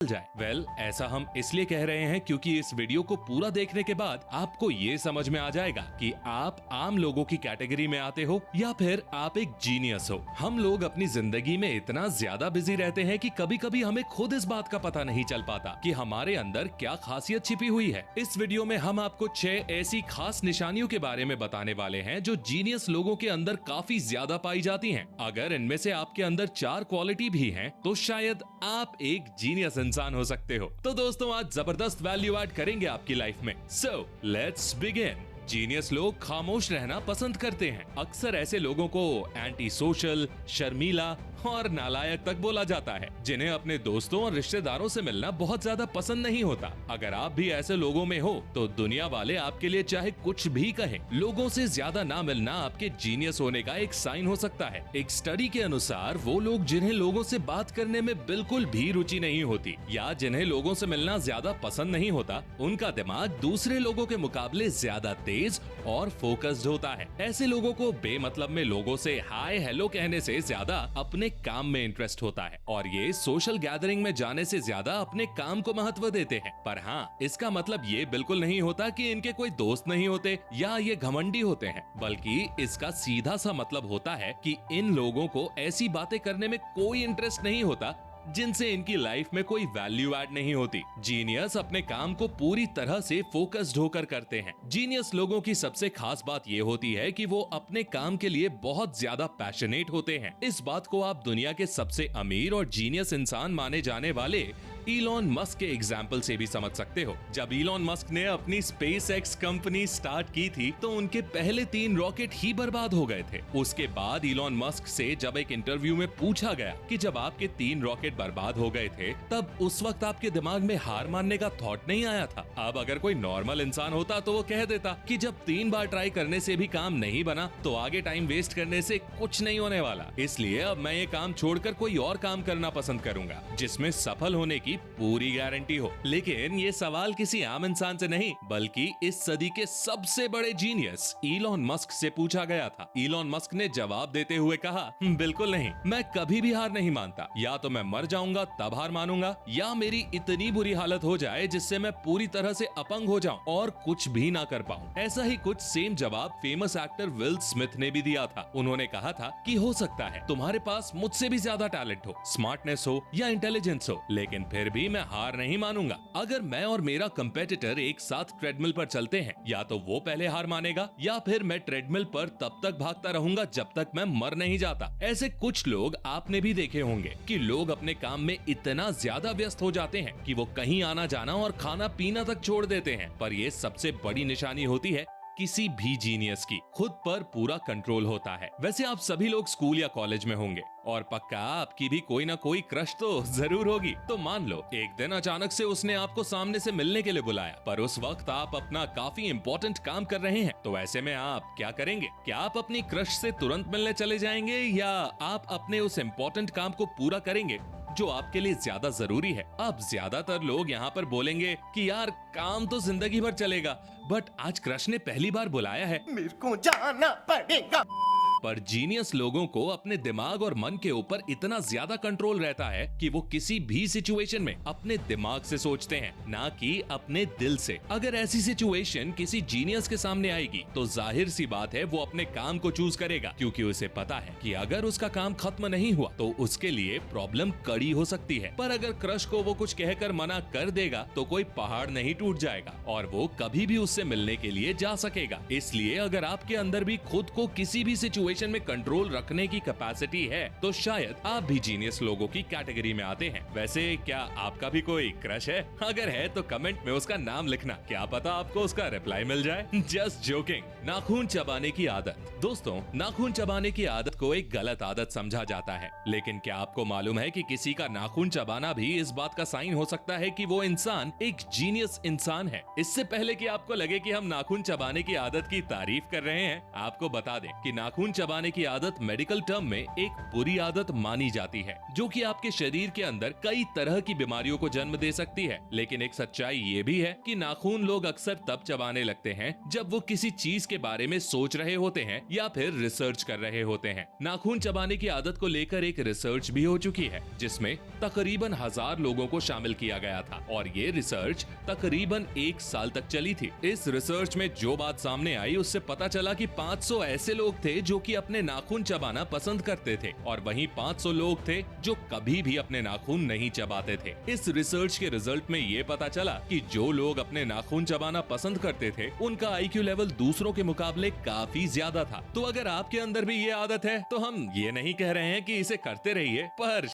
जाए। ऐसा हम इसलिए कह रहे हैं क्योंकि इस वीडियो को पूरा देखने के बाद आपको ये समझ में आ जाएगा कि आप आम लोगों की कैटेगरी में आते हो या फिर आप एक जीनियस हो। हम लोग अपनी जिंदगी में इतना ज्यादा बिजी रहते हैं कि कभी कभी हमें खुद इस बात का पता नहीं चल पाता कि हमारे अंदर क्या खासियत छिपी हुई है। इस वीडियो में हम आपको 6 ऐसी खास निशानियों के बारे में बताने वाले हैं जो जीनियस लोगों के अंदर काफी ज्यादा पाई जाती हैं। अगर इनमें से आपके अंदर 4 क्वालिटी भी हैं, तो शायद आप एक जीनियस इंसान हो सकते हो। तो दोस्तों, आज जबरदस्त वैल्यू ऐड करेंगे आपकी लाइफ में। So let's begin. जीनियस लोग खामोश रहना पसंद करते हैं। अक्सर ऐसे लोगों को एंटी सोशल, शर्मीला और नालायक तक बोला जाता है, जिन्हें अपने दोस्तों और रिश्तेदारों से मिलना बहुत ज्यादा पसंद नहीं होता। अगर आप भी ऐसे लोगों में हो तो दुनिया वाले आपके लिए चाहे कुछ भी कहें, लोगों से ज्यादा ना मिलना आपके जीनियस होने का एक साइन हो सकता है। एक स्टडी के अनुसार वो लोग जिन्हें लोगों से बात करने में बिल्कुल भी रुचि नहीं होती या जिन्हें लोगों से मिलना ज्यादा पसंद नहीं होता, उनका दिमाग दूसरे लोगों के मुकाबले ज्यादा तेज और फोकस्ड होता है। ऐसे लोगों को बेमतलब में लोगों से हाय हेलो कहने से ज्यादा अपने काम में इंटरेस्ट होता है और ये सोशल गैदरिंग में जाने से ज्यादा अपने काम को महत्व देते हैं। पर हाँ, इसका मतलब ये बिल्कुल नहीं होता कि इनके कोई दोस्त नहीं होते या ये घमंडी होते हैं, बल्कि इसका सीधा सा मतलब होता है कि इन लोगों को ऐसी बातें करने में कोई इंटरेस्ट नहीं होता जिनसे इनकी लाइफ में कोई वैल्यू ऐड नहीं होती। जीनियस अपने काम को पूरी तरह से फोकस्ड होकर करते हैं। जीनियस लोगों की सबसे खास बात ये होती है कि वो अपने काम के लिए बहुत ज्यादा पैशनेट होते हैं। इस बात को आप दुनिया के सबसे अमीर और जीनियस इंसान माने जाने वाले इलॉन मस्क के एग्जाम्पल से भी समझ सकते हो। जब इलॉन मस्क ने अपनी स्पेसएक्स कंपनी स्टार्ट की थी तो उनके पहले 3 रॉकेट ही बर्बाद हो गए थे। उसके बाद इलॉन मस्क से जब एक इंटरव्यू में पूछा गया कि जब आपके 3 रॉकेट बर्बाद हो गए थे तब उस वक्त आपके दिमाग में हार मानने का थॉट नहीं आया था। अब अगर कोई नॉर्मल इंसान होता तो वो कह देता कि जब 3 बार ट्राई करने से भी काम नहीं बना तो आगे टाइम वेस्ट करने से कुछ नहीं होने वाला, इसलिए अब मैं ये काम छोड़कर कोई और काम करना पसंद करूंगा जिसमें सफल होने की पूरी गारंटी हो। लेकिन ये सवाल किसी आम इंसान से नहीं बल्कि इस सदी के सबसे बड़े जीनियस इलॉन मस्क से पूछा गया था। इलॉन मस्क ने जवाब देते हुए कहा, बिल्कुल नहीं, मैं कभी भी हार नहीं मानता। या तो मैं मर जाऊंगा तब हार मानूंगा या मेरी इतनी बुरी हालत हो जाए जिससे मैं पूरी तरह से अपंग हो जाऊं और कुछ भी ना कर पाऊं। ऐसा ही कुछ सेम जवाब फेमस एक्टर विल स्मिथ ने भी दिया था। उन्होंने कहा था कि हो सकता है तुम्हारे पास मुझसे भी ज्यादा टैलेंट हो, स्मार्टनेस हो या इंटेलिजेंस हो, लेकिन फिर भी मैं हार नहीं मानूंगा। अगर मैं और मेरा कंपेटिटर एक साथ ट्रेडमिल पर चलते हैं, या तो वो पहले हार मानेगा या फिर मैं ट्रेडमिल पर तब तक भागता रहूंगा जब तक मैं मर नहीं जाता। ऐसे कुछ लोग आपने भी देखे होंगे कि लोग अपने काम में इतना ज्यादा व्यस्त हो जाते हैं कि वो कहीं आना जाना और खाना पीना तक छोड़ देते हैं। पर ये सबसे बड़ी निशानी होती है किसी भी जीनियस की, खुद पर पूरा कंट्रोल होता है। वैसे आप सभी लोग स्कूल या कॉलेज में होंगे और पक्का आपकी भी कोई ना कोई क्रश तो जरूर होगी। तो मान लो एक दिन अचानक से उसने आपको सामने से मिलने के लिए बुलाया, पर उस वक्त आप अपना काफी इंपॉर्टेंट काम कर रहे हैं। तो ऐसे में आप क्या करेंगे? क्या आप अपनी क्रश से तुरंत मिलने चले जाएंगे या आप अपने उस इंपॉर्टेंट काम को पूरा करेंगे जो आपके लिए ज्यादा जरूरी है? अब ज्यादातर लोग यहाँ पर बोलेंगे कि यार काम तो जिंदगी भर चलेगा, बट आज क्रश ने पहली बार बुलाया है, मेरे को जाना पड़ेगा। पर जीनियस लोगों को अपने दिमाग और मन के ऊपर इतना ज्यादा कंट्रोल रहता है कि वो किसी भी सिचुएशन में अपने दिमाग से सोचते हैं, ना कि अपने दिल से। अगर ऐसी सिचुएशन किसी जीनियस के सामने आएगी तो जाहिर सी बात है वो अपने काम को चूज करेगा, क्योंकि उसे पता है कि अगर उसका काम खत्म नहीं हुआ तो उसके लिए प्रॉब्लम कड़ी हो सकती है। पर अगर क्रश को वो कुछ कहकर मना कर देगा तो कोई पहाड़ नहीं टूट जाएगा और वो कभी भी उससे मिलने के लिए जा सकेगा। इसलिए अगर आपके अंदर भी खुद को किसी भी सिचुएशन में कंट्रोल रखने की कैपेसिटी है तो शायद आप भी जीनियस लोगों की कैटेगरी में आते हैं। वैसे क्या आपका भी कोई क्रश है? अगर है तो कमेंट में उसका नाम लिखना, क्या पता आपको उसका रिप्लाई मिल जाए। Just joking. नाखून चबाने की आदत। दोस्तों, नाखून चबाने की आदत को एक गलत आदत समझा जाता है, लेकिन क्या आपको मालूम है कि किसी का नाखून चबाना भी इस बात का साइन हो सकता है कि वो इंसान एक जीनियस इंसान है? इससे पहले कि आपको लगे कि हम नाखून चबाने की आदत की तारीफ कर रहे हैं, आपको बता दें कि नाखून चबाने की आदत मेडिकल टर्म में एक बुरी आदत मानी जाती है, जो कि आपके शरीर के अंदर कई तरह की बीमारियों को जन्म दे सकती है। लेकिन एक सच्चाई ये भी है कि नाखून लोग अक्सर तब चबाने लगते हैं जब वो किसी चीज के बारे में सोच रहे होते हैं या फिर रिसर्च कर रहे होते हैं। नाखून चबाने की आदत को लेकर एक रिसर्च भी हो चुकी है, जिसमें तकरीबन 1000 लोगों को शामिल किया गया था और ये रिसर्च तकरीबन 1 साल तक चली थी। इस रिसर्च में जो बात सामने आई उससे पता चला कि 500 ऐसे लोग थे जो कि अपने नाखून चबाना पसंद करते थे और वहीं 500 लोग थे जो कभी भी अपने नाखून नहीं चबाते थे। इस रिसर्च के रिजल्ट में ये पता चला कि जो लोग अपने नाखून चबाना पसंद करते थे उनका IQ लेवल दूसरों के मुकाबले काफी ज्यादा था। तो अगर आपके अंदर भी ये आदत है तो हम ये नहीं कह रहे हैं कि इसे करते रहिए, पर